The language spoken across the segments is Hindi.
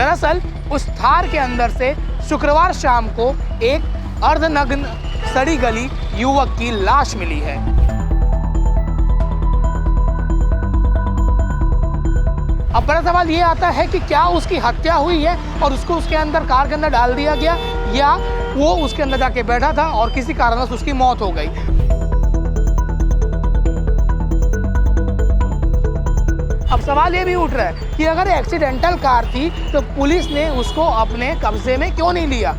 दरअसल उस थार के अंदर से शुक्रवार शाम को एक अर्धनग्न सड़ी गली युवक की लाश मिली है। अब बड़ा सवाल ये आता है कि क्या उसकी हत्या हुई है और उसको उसके अंदर कार के अंदर डाल दिया गया, या वो उसके अंदर जाके बैठा था और किसी कारणवश उसकी मौत हो गई। अब सवाल ये भी उठ रहा है कि अगर एक्सीडेंटल कार थी तो पुलिस ने उसको अपने कब्जे में क्यों नहीं लिया।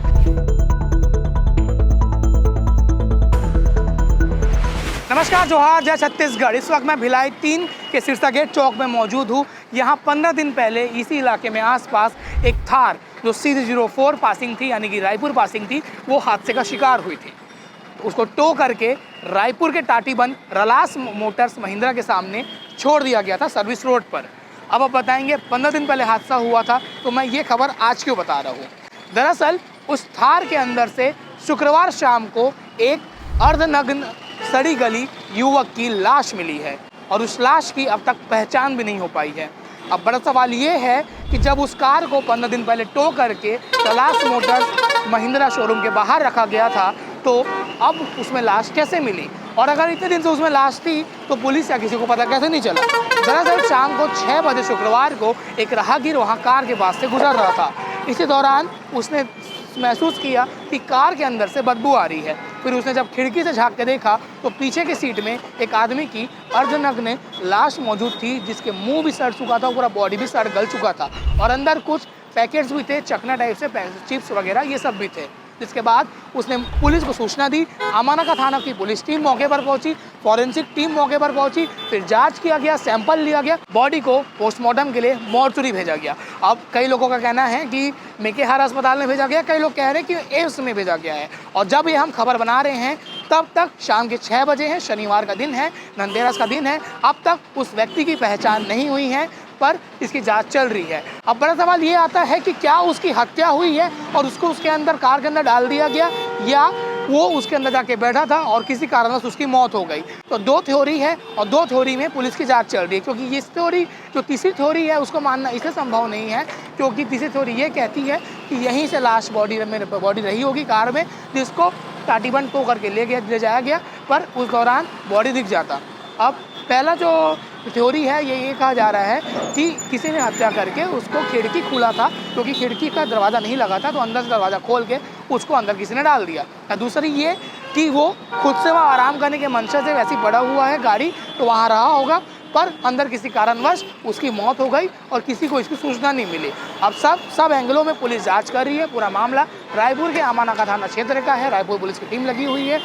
नमस्कार, जोहार, जय छत्तीसगढ़। इस वक्त मैं भिलाई 3 के सिरसा गेट चौक में मौजूद हूँ। यहाँ 15 दिन पहले इसी इलाके में आसपास एक थार जो CG04 पासिंग थी, यानी कि रायपुर पासिंग थी, वो हादसे का शिकार हुई थी। उसको टो करके रायपुर के टाटीबंद रलास मोटर्स महिंद्रा के सामने छोड़ दिया गया था सर्विस रोड पर। अब आप बताएंगे 15 दिन पहले हादसा हुआ था, तो मैं ये खबर आज क्यों बता रहा हूँ। दरअसल उस थार के अंदर से शुक्रवार शाम को एक अर्धनग्न सड़ी गली युवक की लाश मिली है और उस लाश की अब तक पहचान भी नहीं हो पाई है। अब बड़ा सवाल ये है कि जब उस कार को 15 दिन पहले टो करके रलास मोटर्स महिंद्रा शोरूम के बाहर रखा गया था, तो अब उसमें लाश कैसे मिली, और अगर इतने दिन से उसमें लाश थी तो पुलिस या किसी को पता कैसे नहीं चला। दरअसल शाम को 6 बजे शुक्रवार को एक राहगीर वहाँ कार के पास से गुजर रहा था। इसी दौरान उसने महसूस किया कि कार के अंदर से बदबू आ रही है। फिर उसने जब खिड़की से झांक के देखा तो पीछे की सीट में एक आदमी की अर्धनग्न लाश मौजूद थी, जिसके मुंह भी सड़ चुका था, पूरा बॉडी भी सड़ गल चुका था और अंदर कुछ पैकेट्स भी थे, चकना टाइप से चिप्स वगैरह, ये सब भी थे। जिसके बाद उसने पुलिस को सूचना दी। अमाना का थाना की पुलिस टीम मौके पर पहुंची, फॉरेंसिक टीम मौके पर पहुंची, फिर जांच किया गया, सैंपल लिया गया, बॉडी को पोस्टमार्टम के लिए मॉर्चुरी भेजा गया। अब कई लोगों का कहना है कि मेकेहार अस्पताल में भेजा गया, कई लोग कह रहे हैं कि एम्स में भेजा गया है। और जब ये हम खबर बना रहे हैं तब तक शाम के 6 बजे हैं, शनिवार का दिन है, धनतेरस का दिन है। अब तक उस व्यक्ति की पहचान नहीं हुई है, पर इसकी जांच चल रही है। अब बड़ा सवाल ये आता है कि क्या उसकी हत्या हुई है और उसको उसके अंदर कार के अंदर डाल दिया गया, या वो उसके अंदर जाके बैठा था और किसी कारणवश उसकी मौत हो गई। तो 2 थ्योरी है और 2 थ्योरी में पुलिस की जांच चल रही है, क्योंकि इस थ्योरी जो तीसरी थ्योरी है उसको मानना इसलिए संभव नहीं है क्योंकि तीसरी थ्योरी ये कहती है कि यहीं से लाश बॉडी रही होगी कार में, जिसको टाटीबंद टो करके ले जाया गया, पर उस दौरान बॉडी दिख जाता। अब पहला जो थ्योरी है ये कहा जा रहा है कि किसी ने हत्या करके उसको, खिड़की खुला था क्योंकि खिड़की का दरवाज़ा नहीं लगा था, तो अंदर से दरवाज़ा खोल के उसको अंदर किसी ने डाल दिया। या दूसरी ये कि वो खुद से वहाँ आराम करने के मंशा से वैसे पड़ा हुआ है गाड़ी, तो वहाँ रहा होगा, पर अंदर किसी कारणवश उसकी मौत हो गई और किसी को इसकी सूचना नहीं मिली। अब सब एंगलों में पुलिस जाँच कर रही है। पूरा मामला रायपुर के अमाना का थाना क्षेत्र का है। रायपुर पुलिस की टीम लगी हुई है।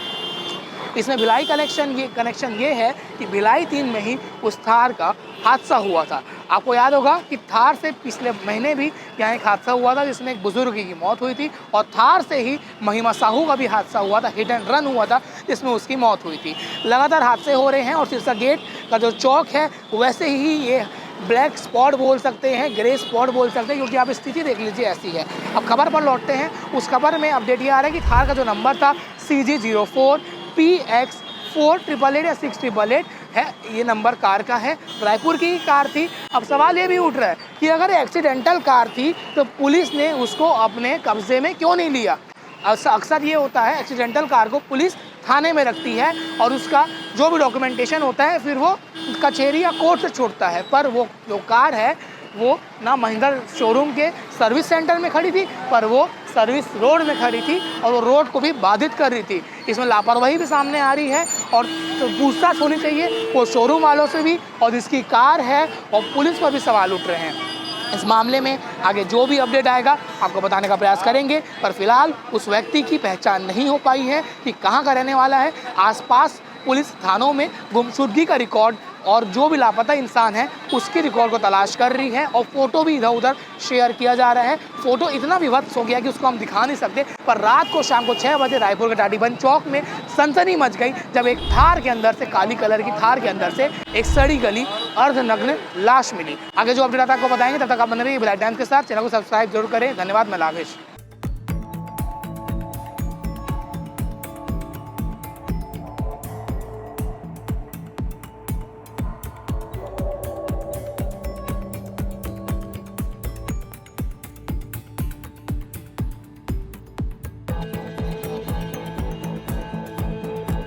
इसमें भिलाई कनेक्शन ये है कि भिलाई 3 में ही उस थार का हादसा हुआ था। आपको याद होगा कि थार से पिछले महीने भी यहाँ एक हादसा हुआ था जिसमें एक बुजुर्ग की मौत हुई थी, और थार से ही महिमा साहू का भी हादसा हुआ था, हिट एंड रन हुआ था, जिसमें उसकी मौत हुई थी। लगातार हादसे हो रहे हैं और सिरसा गेट का जो चौक है वैसे ही ये ब्लैक स्पॉट बोल सकते हैं, ग्रे स्पॉट बोल सकते हैं, क्योंकि आप स्थिति देख लीजिए ऐसी है। अब खबर पर लौटते हैं। उस खबर में अपडेट ये आ रहा है कि थार का जो नंबर था CG04 PX 4888 या 6888 है, ये नंबर कार का है, रायपुर की ही कार थी। अब सवाल ये भी उठ रहा है कि अगर एक्सीडेंटल कार थी तो पुलिस ने उसको अपने कब्जे में क्यों नहीं लिया। अक्सर ये होता है, एक्सीडेंटल कार को पुलिस थाने में रखती है और उसका जो भी डॉक्यूमेंटेशन होता है फिर वो कचहरी या कोर्ट से छूटता है, पर वो जो कार है वो ना महिंद्रा शोरूम के सर्विस सेंटर में खड़ी थी, पर वो सर्विस रोड में खड़ी थी और वो रोड को भी बाधित कर रही थी। इसमें लापरवाही भी सामने आ रही है और तो पूछताछ होनी चाहिए वो शोरूम वालों से भी, और जिसकी कार है, और पुलिस पर भी सवाल उठ रहे हैं। इस मामले में आगे जो भी अपडेट आएगा आपको बताने का प्रयास करेंगे, पर फिलहाल उस व्यक्ति की पहचान नहीं हो पाई है कि कहाँ का रहने वाला है। आसपास पुलिस थानों में गुमशुदगी का रिकॉर्ड और जो भी लापता इंसान है उसकी रिकॉर्ड को तलाश कर रही है, और फोटो भी इधर उधर शेयर किया जा रहा है। फोटो इतना विभत्स हो गया कि उसको हम दिखा नहीं सकते, पर रात को शाम को 6 बजे रायपुर के टाटीबंद चौक में सनसनी मच गई जब एक थार के अंदर से, काली कलर की थार के अंदर से एक सड़ी गली अर्धनग्न लाश मिली। आगे जो अपडेट आता है आपको बताएंगे, तब तक आप बने रहिए भिलाई टाइम्स के साथ। चैनल को सब्सक्राइब जरूर करें। धन्यवाद। मैं लावेश।